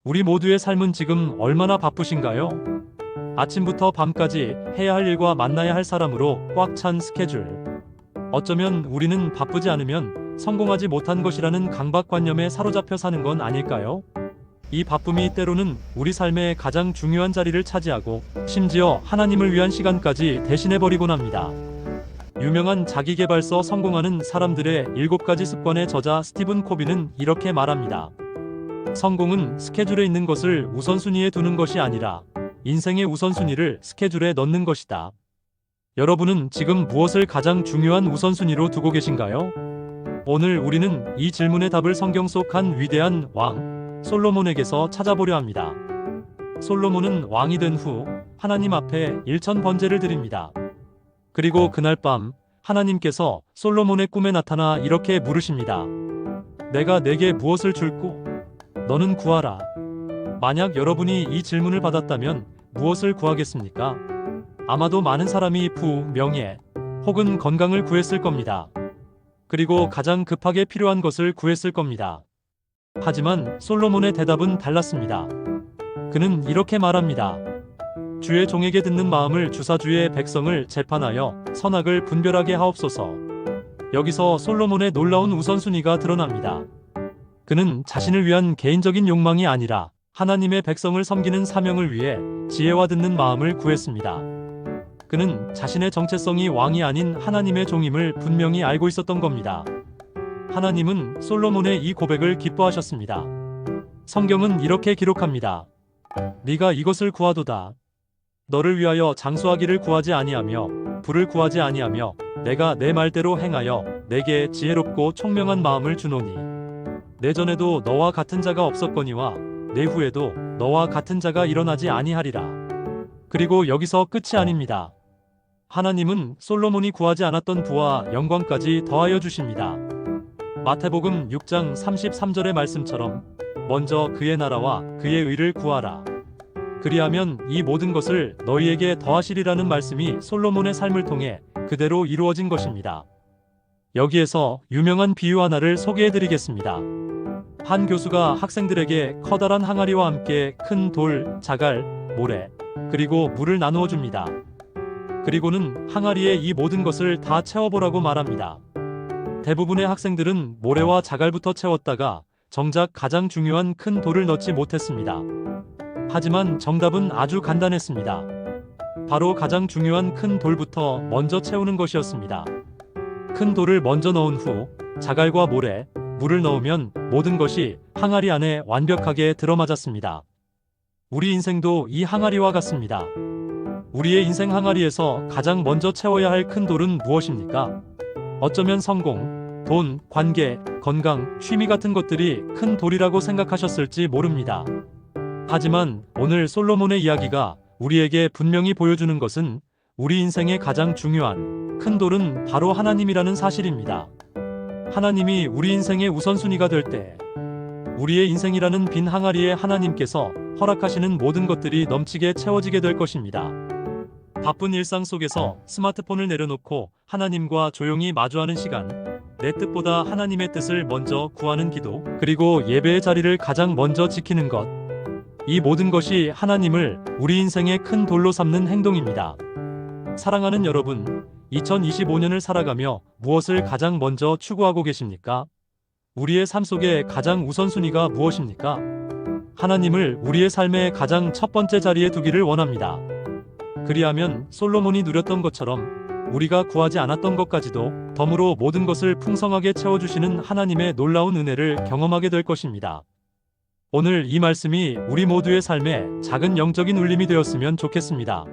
우리 모두의 삶은 지금 얼마나 바쁘신가요? 아침부터 밤까지 해야 할 일과 만나야 할 사람으로 꽉 찬 스케줄. 어쩌면 우리는 바쁘지 않으면 성공하지 못한 것이라는 강박관념에 사로잡혀 사는 건 아닐까요? 이 바쁨이 때로는 우리 삶의 가장 중요한 자리를 차지하고 심지어 하나님을 위한 시간까지 대신해버리곤 합니다. 유명한 자기계발서 성공하는 사람들의 7가지 습관의 저자 스티븐 코비는 이렇게 말합니다. 성공은 스케줄에 있는 것을 우선순위에 두는 것이 아니라 인생의 우선순위를 스케줄에 넣는 것이다. 여러분은 지금 무엇을 가장 중요한 우선순위로 두고 계신가요? 오늘 우리는 이 질문의 답을 성경 속 한 위대한 왕, 솔로몬에게서 찾아보려 합니다. 솔로몬은 왕이 된 후 하나님 앞에 일천번제를 드립니다. 그리고 그날 밤 하나님께서 솔로몬의 꿈에 나타나 이렇게 물으십니다. 내가 내게 무엇을 줄꼬? 너는 구하라. 만약 여러분이 이 질문을 받았다면 무엇을 구하겠습니까? 아마도 많은 사람이 부, 명예, 혹은 건강을 구했을 겁니다. 그리고 가장 급하게 필요한 것을 구했을 겁니다. 하지만 솔로몬의 대답은 달랐습니다. 그는 이렇게 말합니다. 주의 종에게 듣는 마음을 주사 주의 백성을 재판하여 선악을 분별하게 하옵소서. 여기서 솔로몬의 놀라운 우선순위가 드러납니다. 그는 자신을 위한 개인적인 욕망이 아니라 하나님의 백성을 섬기는 사명을 위해 지혜와 듣는 마음을 구했습니다. 그는 자신의 정체성이 왕이 아닌 하나님의 종임을 분명히 알고 있었던 겁니다. 하나님은 솔로몬의 이 고백을 기뻐하셨습니다. 성경은 이렇게 기록합니다. 네가 이것을 구하도다. 너를 위하여 장수하기를 구하지 아니하며 부를 구하지 아니하며 내가 내 말대로 행하여 내게 지혜롭고 총명한 마음을 주노니 내 전에도 너와 같은 자가 없었거니와 내 후에도 너와 같은 자가 일어나지 아니하리라. 그리고 여기서 끝이 아닙니다. 하나님은 솔로몬이 구하지 않았던 부와 영광까지 더하여 주십니다. 마태복음 6장 33절의 말씀처럼 먼저 그의 나라와 그의 의를 구하라. 그리하면 이 모든 것을 너희에게 더하시리라는 말씀이 솔로몬의 삶을 통해 그대로 이루어진 것입니다. 여기에서 유명한 비유 하나를 소개해드리겠습니다. 한 교수가 학생들에게 커다란 항아리와 함께 큰 돌, 자갈, 모래, 그리고 물을 나누어 줍니다. 그리고는 항아리에 이 모든 것을 다 채워보라고 말합니다. 대부분의 학생들은 모래와 자갈부터 채웠다가 정작 가장 중요한 큰 돌을 넣지 못했습니다. 하지만 정답은 아주 간단했습니다. 바로 가장 중요한 큰 돌부터 먼저 채우는 것이었습니다. 큰 돌을 먼저 넣은 후 자갈과 모래, 물을 넣으면 모든 것이 항아리 안에 완벽하게 들어맞았습니다. 우리 인생도 이 항아리와 같습니다. 우리의 인생 항아리에서 가장 먼저 채워야 할 큰 돌은 무엇입니까? 어쩌면 성공, 돈, 관계, 건강, 취미 같은 것들이 큰 돌이라고 생각하셨을지 모릅니다. 하지만 오늘 솔로몬의 이야기가 우리에게 분명히 보여주는 것은 우리 인생의 가장 중요한 큰 돌은 바로 하나님이라는 사실입니다. 하나님이 우리 인생의 우선순위가 될 때 우리의 인생이라는 빈 항아리에 하나님께서 허락하시는 모든 것들이 넘치게 채워지게 될 것입니다. 바쁜 일상 속에서 스마트폰을 내려놓고 하나님과 조용히 마주하는 시간, 내 뜻보다 하나님의 뜻을 먼저 구하는 기도, 그리고 예배의 자리를 가장 먼저 지키는 것. 이 모든 것이 하나님을 우리 인생의 큰 돌로 삼는 행동입니다. 사랑하는 여러분, 2025년을 살아가며 무엇을 가장 먼저 추구하고 계십니까? 우리의 삶 속에 가장 우선순위가 무엇입니까? 하나님을 우리의 삶의 가장 첫 번째 자리에 두기를 원합니다. 그리하면 솔로몬이 누렸던 것처럼 우리가 구하지 않았던 것까지도 덤으로 모든 것을 풍성하게 채워주시는 하나님의 놀라운 은혜를 경험하게 될 것입니다. 오늘 이 말씀이 우리 모두의 삶에 작은 영적인 울림이 되었으면 좋겠습니다.